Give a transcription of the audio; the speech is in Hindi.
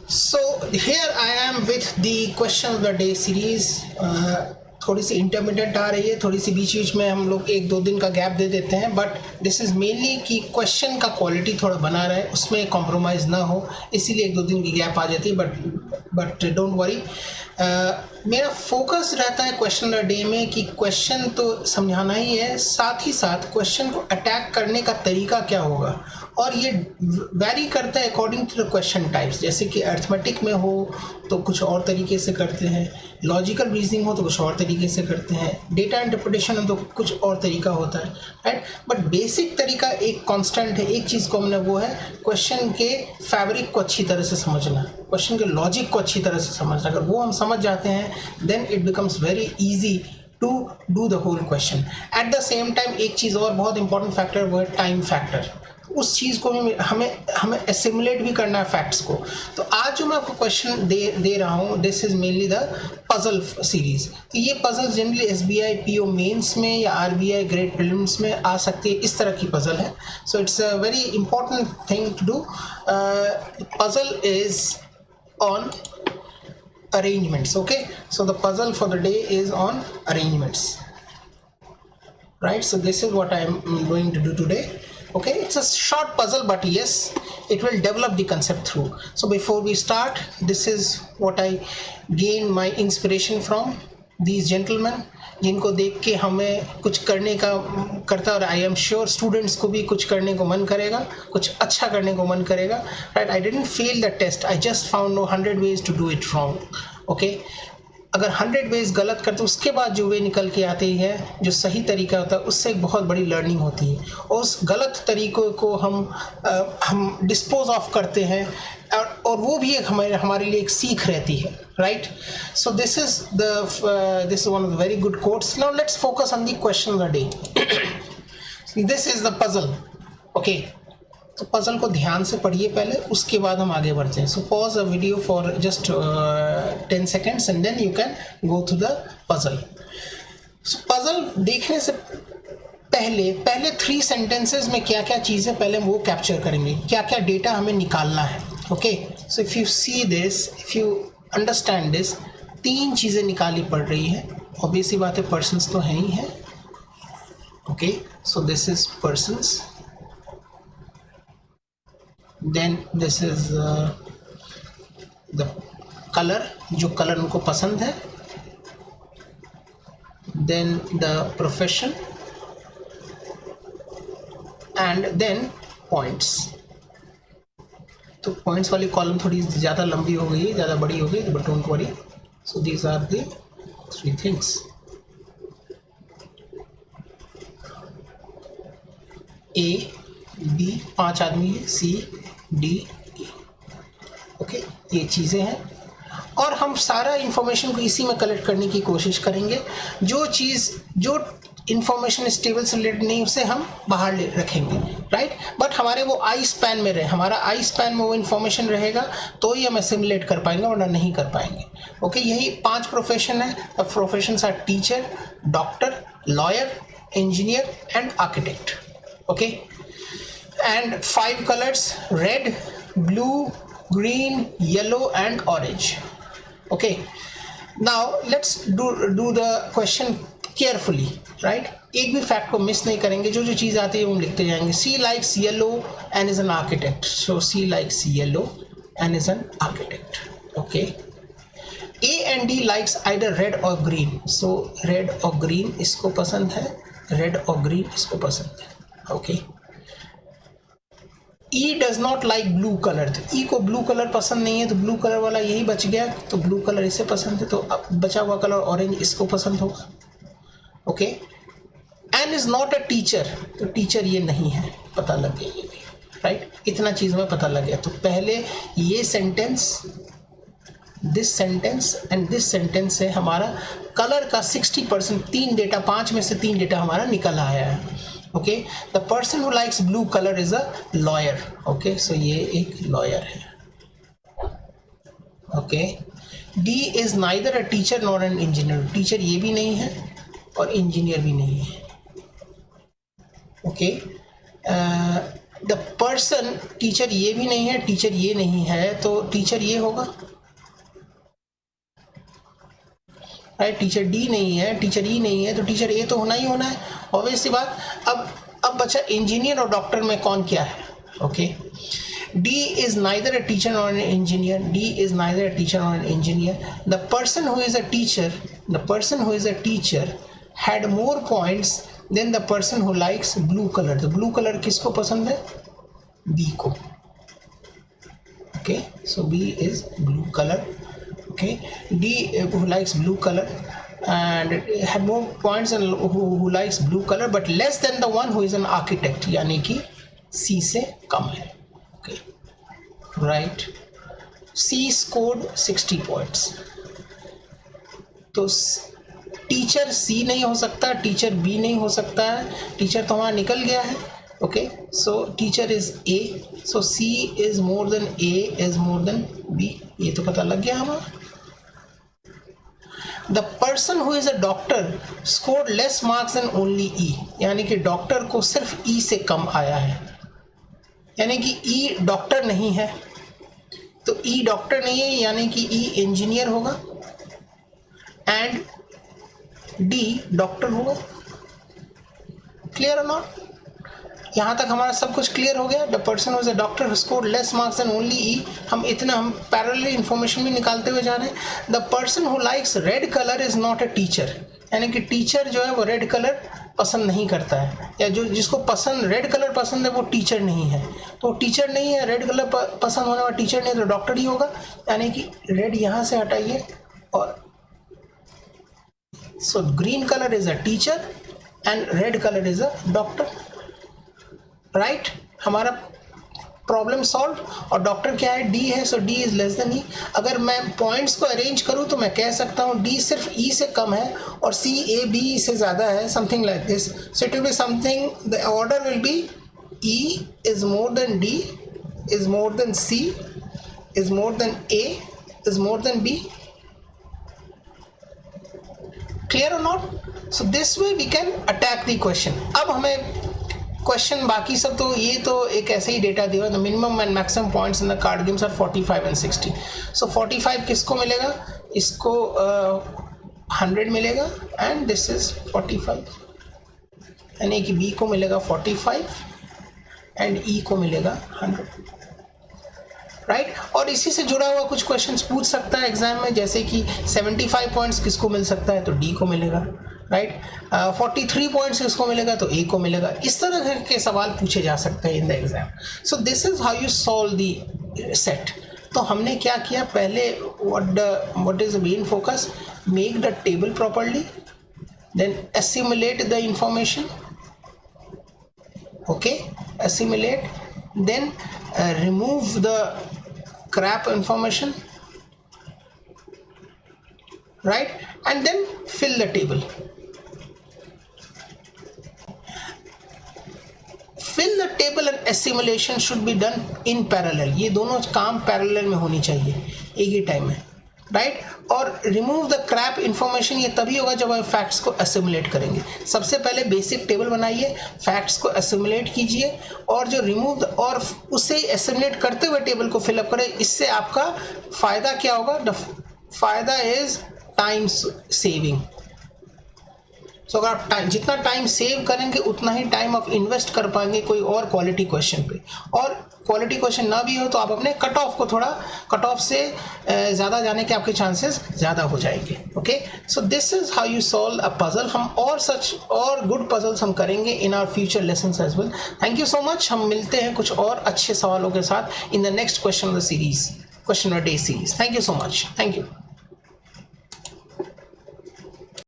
So here I am with the question of the day series. थोड़ी सी इंटरमीडिएट आ रही है, थोड़ी सी बीच बीच में हम लोग 1-2 दिन का गैप दे देते हैं, बट दिस इज़ मेनली कि क्वेश्चन का क्वालिटी थोड़ा बना रहे, उसमें कॉम्प्रोमाइज़ ना हो, इसीलिए 1-2 दिन की गैप आ जाती है। बट डोंट वरी, मेरा फोकस रहता है क्वेश्चन ऑफ द डे में कि क्वेश्चन तो समझाना ही है, साथ ही साथ क्वेश्चन को अटैक करने का तरीका क्या होगा, और ये वैरी करता है according to the question types. जैसे कि अर्थमेटिक में हो तो कुछ और तरीके से करते हैं, लॉजिकल रीजनिंग हो तो कुछ और तरीके से करते हैं, डेटा इंटरप्रिटेशन हो तो कुछ और तरीका होता है, राइट। बट बेसिक तरीका एक कांस्टेंट है, एक चीज़ कॉमन है, वो है क्वेश्चन के फैब्रिक को अच्छी तरह से समझना, क्वेश्चन के लॉजिक को अच्छी तरह से समझना। अगर वो हम समझ जाते हैं then it becomes very easy to do the whole question. At the same time एक चीज़ और बहुत इंपॉर्टेंट फैक्टर वो है टाइम फैक्टर। उस चीज़ को भी हमें एसिमुलेट भी करना है फैक्ट्स को। तो आज जो मैं आपको क्वेश्चन दे रहा हूँ, this is mainly the puzzle series. तो ये puzzle generally SBI PO mains में या RBI ग्रेड प्रीलिम्स में आ सकती है, इस तरह की पजल है। So it's a very important thing to do. Puzzle is on arrangements. Okay, so the puzzle for the day is on arrangements, right? So this is what I am going to do today. Okay, it's a short puzzle, but yes, it will develop the concept through. So before we start, this is what I gain my inspiration from these gentlemen, जिनको देख के हमें कुछ करने का करता, और आई एम श्योर स्टूडेंट्स को भी कुछ करने को मन करेगा, कुछ अच्छा करने को मन करेगा, right. I didn't fail the test, I just found no 100 ways to do it wrong. Okay, अगर 100 ways गलत करते उसके बाद जो वे निकल के आती है, जो सही तरीका होता है, उससे एक बहुत बड़ी लर्निंग होती है, और उस गलत तरीक़ों को हम डिस्पोज ऑफ करते हैं, और वो भी एक हमारे लिए एक सीख रहती है, right. So this is one of the very good quotes. Now let's focus on the question of the day. This is the puzzle. Okay, तो पजल को ध्यान से पढ़िए पहले, उसके बाद हम आगे बढ़ते हैं। So pause a video for just 10 seconds and then you can go through the puzzle. So puzzle देखने से पहले 3 sentences में क्या क्या चीज़ें पहले हम वो कैप्चर करेंगे, क्या क्या डेटा हमें निकालना है। Okay, so if you see this, if you understand this, 3 चीज़ें निकाली पड़ रही है। ऑब्वियसली बात है, पर्सन्स तो हैं ही हैं। Okay, so this is persons, then this is the colour, जो कलर उनको पसंद है, then the profession, and then points. तो पॉइंट्स वाली कॉलम थोड़ी ज़्यादा लंबी हो गई है, ज़्यादा बड़ी हो गई, but don't worry. So these are the 3 things। A, B, 5 आदमी है, C, D, E। ओके, ये चीज़ें हैं, और हम सारा इंफॉर्मेशन को इसी में कलेक्ट करने की कोशिश करेंगे। जो इंफॉर्मेशन इस टेबल से रिलेटेड नहीं, उसे हम बाहर ले रखेंगे, राइट। बट हमारे वो आई स्पैन में रहे, हमारा आई स्पैन में वो इन्फॉर्मेशन रहेगा तो ही हम एसिमुलेट कर पाएंगे, वरना नहीं कर पाएंगे। ओके, यही 5 प्रोफेशन है। The professions are teacher, doctor, lawyer, engineer and architect. Okay, and 5 colours, red, blue, green, yellow and orange. Okay, now let's do the question carefully, right? एक भी फैक्ट को मिस नहीं करेंगे, जो चीज़ आती है वो हम लिखते जाएंगे। C likes yellow and is an architect, so C likes yellow and is an architect. Okay, A and D likes either red or green, so red or green इसको पसंद है, red or green इसको पसंद है। Okay, E does not like blue color, तो E को ब्लू कलर पसंद नहीं है, तो ब्लू कलर वाला यही बच गया, तो ब्लू कलर इसे पसंद है, तो अब बचा हुआ कलर ऑरेंज इसको पसंद होगा। Okay, N is not a teacher, तो टीचर ये नहीं है, पता लग गया ये भी, राइट। इतना चीज़ में पता लग गया। तो पहले ये sentence, this sentence and this sentence से हमारा कलर का 60%, 3 डेटा, 5 में से 3 डेटा हमारा निकल आया है। Okay, the person who likes blue colour is a lawyer. Okay, so ये एक लॉयर है। Okay, D is neither a teacher nor an engineer, teacher ये भी नहीं है और इंजीनियर भी नहीं है। ओके, द पर्सन, टीचर ये भी नहीं है, टीचर ये नहीं है, तो टीचर ये होगा, राइट। टीचर डी नहीं है, टीचर ई नहीं है, तो टीचर ए तो होना ही होना है, ऑब्वियस सी बात। अब बचा इंजीनियर और डॉक्टर में कौन क्या है, okay. D is neither a teacher nor an engineer. D is neither a teacher nor an engineer. The person who is a teacher had more points than the person who likes blue color. The blue color किसको पसंद है? B को. Okay, so B is blue color. Okay, D who likes blue color and had more points than who likes blue color, but less than the one who is an architect. यानी कि C से कम है. Okay, right. C scored 60 points. तो टीचर C नहीं हो सकता, टीचर B नहीं हो सकता है, टीचर तो वहाँ निकल गया है. Okay, so teacher is A, so C is more than A is more than B. ये तो पता लग गया हमारा. The person who is a doctor scored less marks than only E. यानी कि डॉक्टर को सिर्फ E से कम आया है, यानी कि E डॉक्टर नहीं है, तो E डॉक्टर नहीं है यानी कि E इंजीनियर होगा एंड D डॉक्टर होगा. Clear or not? यहाँ तक हमारा सब कुछ क्लियर हो गया. The person was a doctor score less marks than only E. हम पैरेलल इंफॉर्मेशन भी निकालते हुए जा रहे हैं. The person who likes red colour is not a teacher, यानी कि टीचर जो है वो रेड कलर पसंद नहीं करता है, या जो जिसको पसंद रेड कलर पसंद है वो टीचर नहीं है, तो टीचर नहीं है. रेड कलर पसंद होने वाला टीचर नहीं है तो डॉक्टर ही होगा, यानी कि रेड यहाँ से हटाइए और so green colour is a teacher and red colour is a doctor. Right, हमारा प्रॉब्लम सॉल्व. और डॉक्टर क्या है? डी है, सो डी इज लेस देन ई. अगर मैं पॉइंट्स को अरेंज करूं तो मैं कह सकता हूं डी सिर्फ ई से कम है और सी ए बी से ज़्यादा है, something like this. So it will be something, the order will be E is more than D, is more than C, is more than A, is more than B. Clear or not? So this way we can attack the question. अब हमें क्वेश्चन बाकी सब तो ये तो एक ऐसे ही डेटा दिया. The minimum and maximum points in the card games are 45 and 60. So 45 किसको मिलेगा? इसको 100 मिलेगा एंड दिस इज 45, यानी कि बी को मिलेगा 45 एंड ई को मिलेगा 100. राइट, और इसी से जुड़ा हुआ कुछ क्वेश्चंस पूछ सकता है एग्जाम में, जैसे कि 75 पॉइंट्स किसको मिल सकता है? तो डी को मिलेगा. राइट, 43 पॉइंट्स किसको मिलेगा? तो ए को मिलेगा. इस तरह के सवाल पूछे जा सकते हैं in the exam. So this is how you solve the set. तो हमने क्या किया पहले? What is the main focus? Make the table properly, then assimilate the information. Okay, assimilate, then remove the crap information, right, and then fill the table. Fill the table and assimilation should be done in parallel. ये दोनों काम पैरेलल में होनी चाहिए एक ही टाइम में, राइट. और रिमूव द क्रैप इन्फॉर्मेशन ये तभी होगा जब आप फैक्ट्स को एसिमुलेट करेंगे. सबसे पहले बेसिक टेबल बनाइए, फैक्ट्स को एसिमुलेट कीजिए और जो रिमूव और उसे एसिमुलेट करते हुए टेबल को फिलअप करें. इससे आपका फ़ायदा क्या होगा? द फायदा इज टाइम सेविंग. सो अगर आप जितना टाइम सेव करेंगे उतना ही टाइम आप इन्वेस्ट कर पाएंगे कोई और क्वालिटी क्वेश्चन पे. और क्वालिटी क्वेश्चन ना भी हो तो आप अपने कट ऑफ को थोड़ा कट ऑफ से ज़्यादा जाने के आपके चांसेस ज़्यादा हो जाएंगे. Okay, so this is how you solve a puzzle. हम और गुड पजल्स हम करेंगे in our future lessons as well. Thank you so much. हम मिलते हैं कुछ और अच्छे सवालों के साथ in the next question of the series, question of day series. Thank you so much. Thank you.